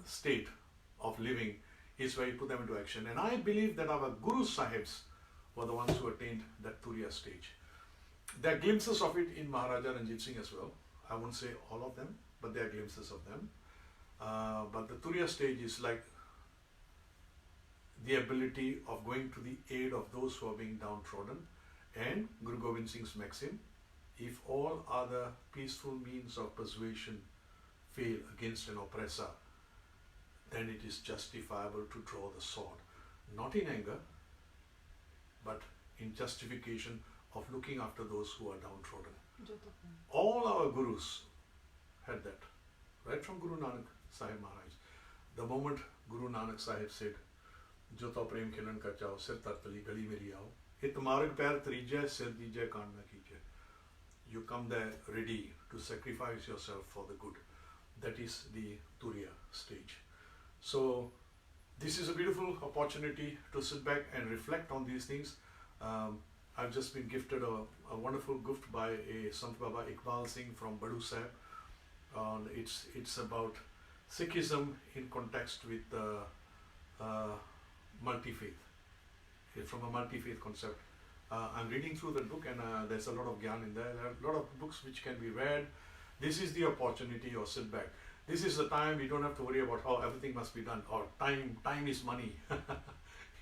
state of living is where you put them into action. And I believe that our Guru Sahibs were the ones who attained that Turiya stage. There are glimpses of it in Maharaja Ranjit Singh as well. I won't say all of them, but there are glimpses of them. But the Turiya stage is like the ability of going to the aid of those who are being downtrodden. And Guru Gobind Singh's maxim, if all other peaceful means of persuasion fail against an oppressor, then it is justifiable to draw the sword. Not in anger, but in justification of looking after those who are downtrodden. All our gurus had that, right from Guru Nanak Sahib Maharaj. The moment Guru Nanak Sahib said, "Jo to prem khilan ka chao, sir tar tali gali meri aao, hit marg pair trijay, sir dijay kaan na kijay." You come there ready to sacrifice yourself for the good. That is the Turiya stage. So this is a beautiful opportunity to sit back and reflect on these things. I've just been gifted a wonderful gift by a Sant Baba Iqbal Singh from Badu Sahib. It's about Sikhism in context with multi-faith, from a multi-faith concept. I'm reading through the book, and there's a lot of gyan in there. There are a lot of books which can be read. This is the opportunity, or sit back. This is the time you don't have to worry about how everything must be done, or time is money.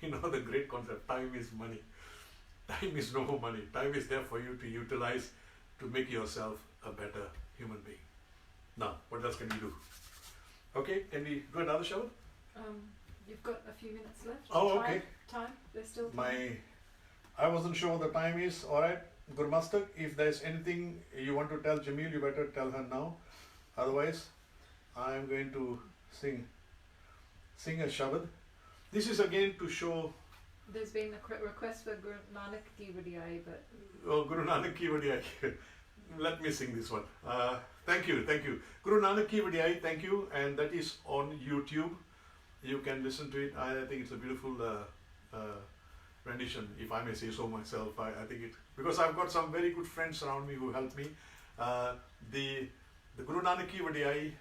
You know the great concept, time is money. Time is no more money. Time is there for you to utilize to make yourself a better human being. Now, what else can we do? Okay, can we do another shower? You've got a few minutes left. Oh, okay. Time? There's still time. I wasn't sure what the time is. Alright, Gurmastak, if there's anything you want to tell Jamil, you better tell her now. Otherwise, I'm going to sing a Shabad. This is again to show. There's been a request for Guru Nanak Ki Vadiyai, but. Oh, Guru Nanak Ki Vadiyai. Let me sing this one. Thank you. Guru Nanak Ki Vadiyai, thank you. And that is on YouTube. You can listen to it. I think it's a beautiful rendition, if I may say so myself. I think it, because I've got some very good friends around me who help me. The Guru Nanak Ki Vadiyai,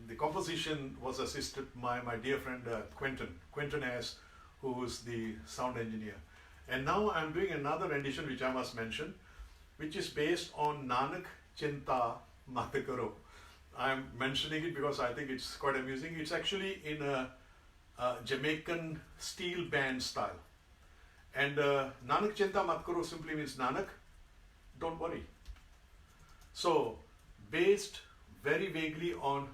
the composition was assisted by my dear friend Quentin S, who is the sound engineer. And now I'm doing another rendition which I must mention, which is based on Nanak Chinta Mat Karo. I'm mentioning it because I think it's quite amusing. It's actually in a Jamaican steel band style. And Nanak Chinta Mat Karo simply means Nanak, don't worry. So, based very vaguely on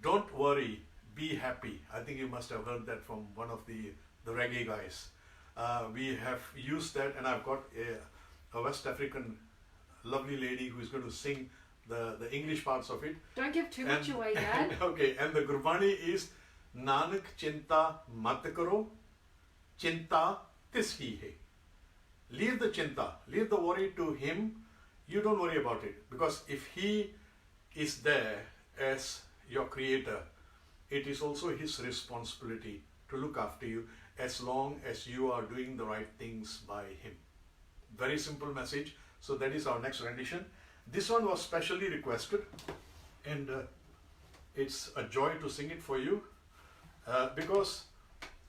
don't worry, be happy. I think you must have heard that from one of the reggae guys. We have used that, and I've got a West African lovely lady who is going to sing the English parts of it. Don't give too much away, Dad. Okay, and the Gurbani is Nanak Chinta Mat Karo, Chinta Tis Hi Hai. Leave the chinta, leave the worry to him. You don't worry about it, because if he is there as your creator, it is also his responsibility to look after you as long as you are doing the right things by him. Very simple message. So that is our next rendition. This one was specially requested, and it's a joy to sing it for you, because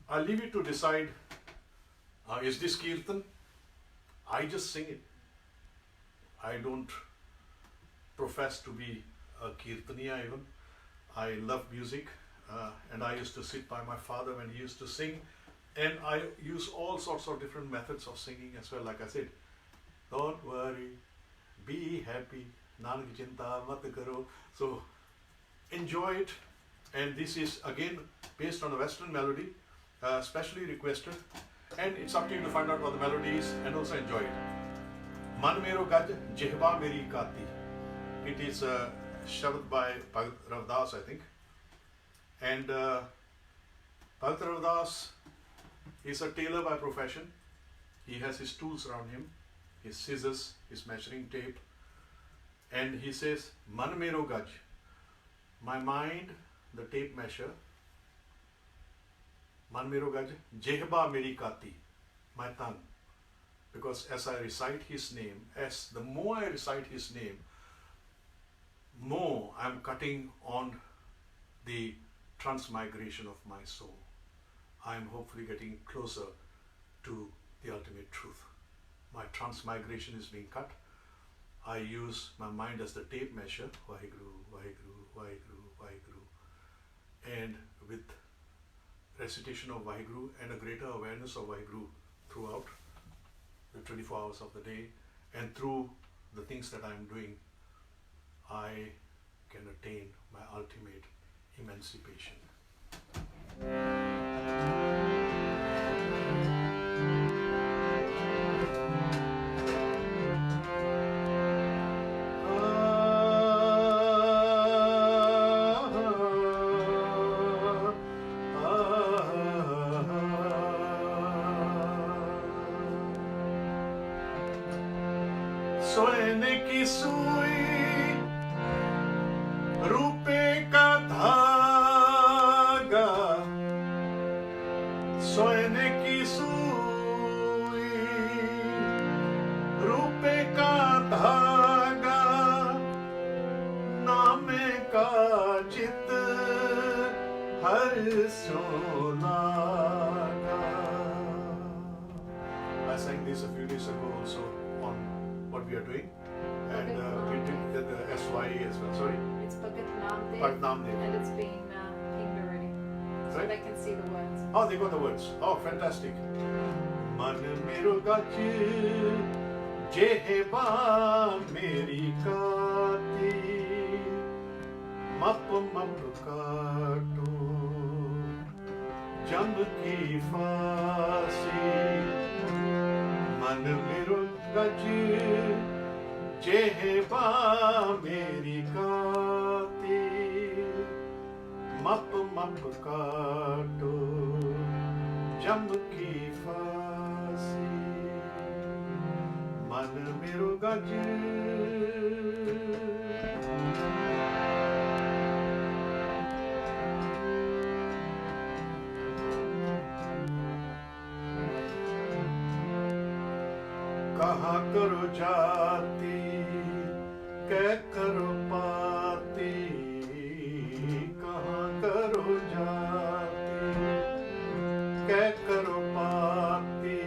I'll leave you to decide, is this Kirtan? I just sing it. I don't profess to be a Kirtaniya even. I love music, and I used to sit by my father when he used to sing, and I use all sorts of different methods of singing as well. Like I said, don't worry, be happy, Nanak Chinta Mat Karo. So enjoy it, and this is again based on a Western melody, specially requested, and it's up to you to find out what the melody is and also enjoy it. Man Mero Gaj, Jehba Meri Kati. It is a Shabad by Bhagat Ravdas, I think. And Bhagat Ravdas is a tailor by profession. He has his tools around him, his scissors, his measuring tape. And he says, Man Mero Gaj, my mind, the tape measure. Man Mero Gaj, Jehba Meri Kati, my tongue. Because as I recite his name, the more I recite his name, more I'm cutting on the transmigration of my soul. I'm hopefully getting closer to the ultimate truth. My transmigration is being cut. I use my mind as the tape measure, Vaheguru, Vaheguru, Vaheguru, Vaheguru. And with recitation of Vaheguru and a greater awareness of Vaheguru throughout the 24 hours of the day, and through the things that I'm doing, I can attain my ultimate emancipation. सोने की सुई रुपए का धागा, सोने की सुई रुपए का धागा, नामे का चित हर सोना का. I sang this a few days ago also on what we are doing, and we did the SY as well. Sorry? It's Hukamnama, Hukamnama. and it's been pinged already, so Right? they can see the words. Oh, they got the words. Oh, fantastic. मन मेरो गच जेहबा मेरी काती, मप मप काटो जम की फांसी. मन मेरो गच जेहबा मेरी काती, मप मप काटो जम की फांसी. मन मेरो गज कहाँ करो जाती, कै करो पाती, कहाँ करो जाती, कै करो पाती.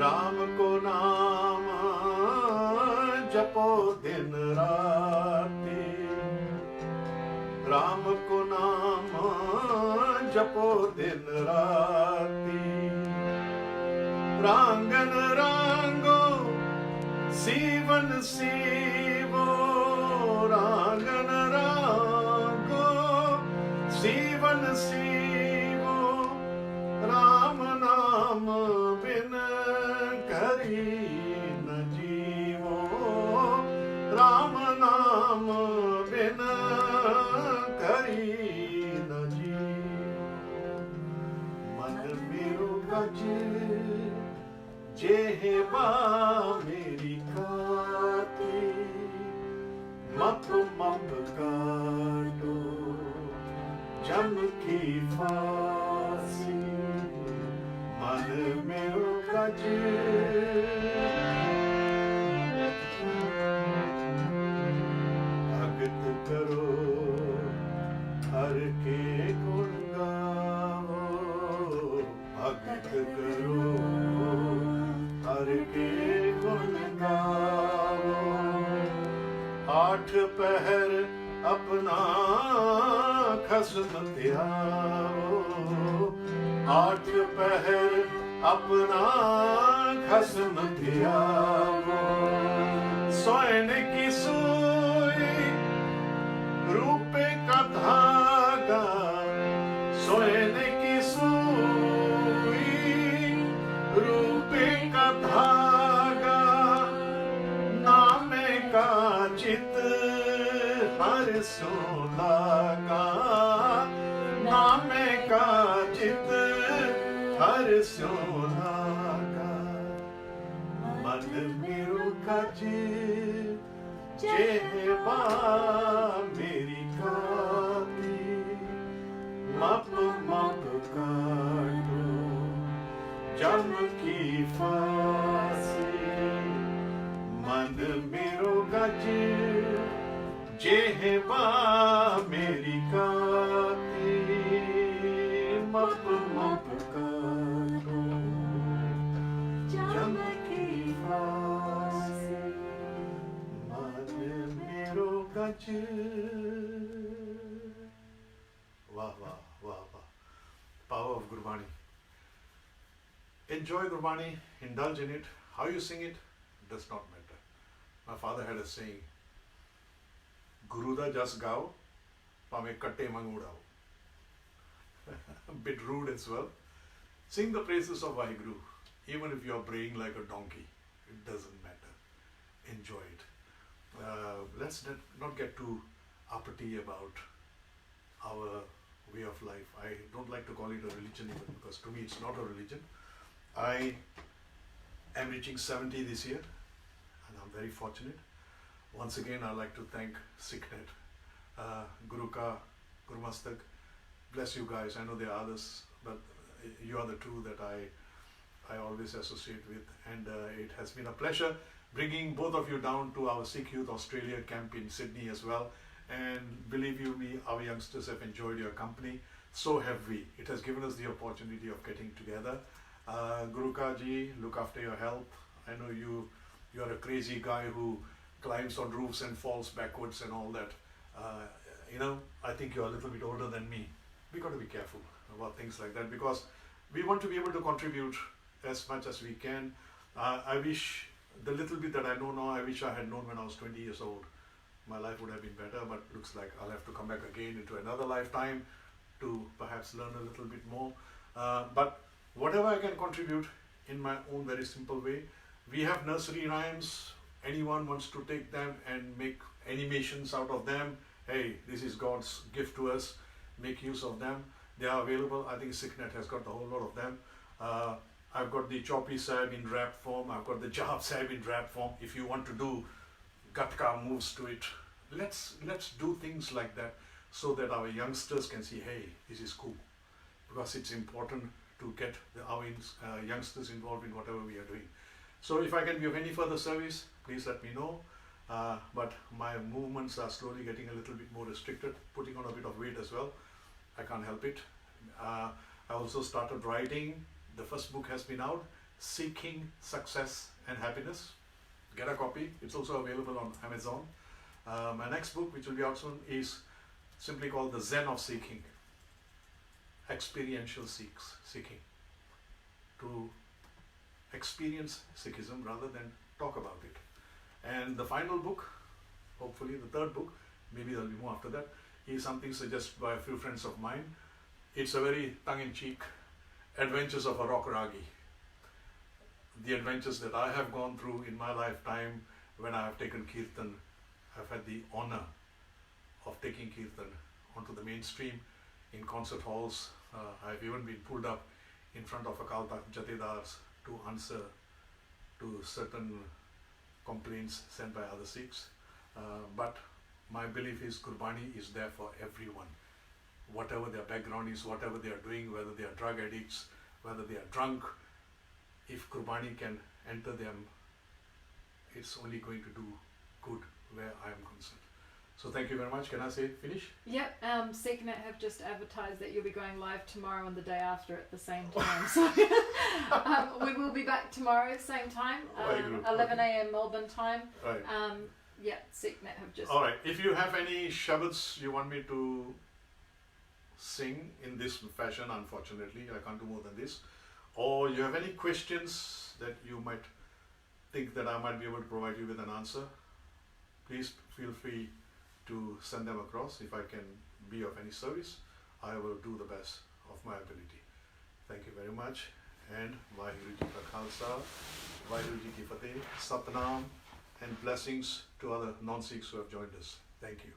राम को नाम जपो दिन राती, राम को नाम जपो दिन राती. रांगन रांगो सीवन सीवो, रांगन रांगो सीवन सीवो. राम नाम बिन करी न जीवो, राम नाम बिन करी न जीवो. मन मेरो गज जेहबा मेरी काती, मप मप काटो जम की फांसी. मन मेरो गज भगत करो हर के गुण गावो, भगत करो हर के गुण गावो. आठ पहर अपना खसम त्यागो, आठ पहर अपना खसम त्यागो. सोने की सुई रुपए का धागा, सोने की सुई रुपए का धागा, नामे का चित हर सोना का, नामे का चित हर सोना का. मन मेरो गज जेहबा मेरी काती, मप मप काटो जम की फांसी. मन मेरो गज जेहबा मेरी काती, मप मप काटो जम की फांसी. मन मेरो गज. Wow, wow, wow, wow. Power of Gurbani. Enjoy Gurbani, indulge in it. How you sing it does not matter. My father had a saying, Guru da jas gao, pame katte mang udao. A bit rude as well. Sing the praises of Vaheguru, even if you are braying like a donkey. It doesn't matter. Enjoy it. Let's not get too uppity about our way of life. I don't like to call it a religion even, because to me it's not a religion. I am reaching 70 this year, and I'm very fortunate. Once again, I'd like to thank SikhNet, Guru Ka, Guru Mastak. Bless you guys. I know there are others, but you are the two that I always associate with, and it has been a pleasure bringing both of you down to our Sikh Youth Australia camp in Sydney as well. And believe you me, our youngsters have enjoyed your company. So have we. It has given us the opportunity of getting together. Guru Ka ji, look after your health. I know you are a crazy guy who climbs on roofs and falls backwards and all that. I think you're a little bit older than me. We got to be careful about things like that, because we want to be able to contribute as much as we can. I wish the little bit that I know now, I wish I had known when I was 20 years old. My life would have been better, but looks like I'll have to come back again into another lifetime to perhaps learn a little bit more. But whatever I can contribute in my own very simple way. We have nursery rhymes. Anyone wants to take them and make animations out of them, hey, this is God's gift to us. Make use of them. They are available. I think SikhNet has got a whole lot of them. I've got the Choppy Sahib in rap form. I've got the Jab Sahib in rap form. If you want to do Gatka moves to it, let's do things like that so that our youngsters can see, hey, this is cool. Because it's important to get our youngsters involved in whatever we are doing. So if I can be of any further service, please let me know. But my movements are slowly getting a little bit more restricted, putting on a bit of weight as well. I can't help it. I also started writing. The first book has been out, Seeking Success and Happiness. Get a copy. It's also available on Amazon. My next book, which will be out soon, is simply called The Zen of Seeking. Experiential Seeking. To experience Sikhism rather than talk about it. And the final book, hopefully the third book, maybe there'll be more after that, is something suggested by a few friends of mine. It's a very tongue-in-cheek adventures of a rock ragi. The adventures that I have gone through in my lifetime when I have taken Kirtan. I've had the honor of taking Kirtan onto the mainstream in concert halls. I've even been pulled up in front of Akal Takht Jathedars to answer to certain complaints sent by other Sikhs. But my belief is Gurbani is there for everyone. Whatever their background is, whatever they are doing, whether they are drug addicts, whether they are drunk, if Gurbani can enter them, it's only going to do good where I am concerned. So thank you very much. Can I say finish? Yep. SikhNet have just advertised that you'll be going live tomorrow and the day after at the same time. So we will be back tomorrow, same time, 11 a.m. Melbourne time. Right. Yeah, SikhNet have just... Alright, if you have any shabads you want me to sing in this fashion, unfortunately, I can't do more than this, or you have any questions that you might think that I might be able to provide you with an answer, please feel free to send them across. If I can be of any service, I will do the best of my ability. Thank you very much, and Vaheguru Ji Ka Khalsa, Vaheguru Ji Ki Fateh, Satnam, and blessings to other non-Sikhs who have joined us. Thank you.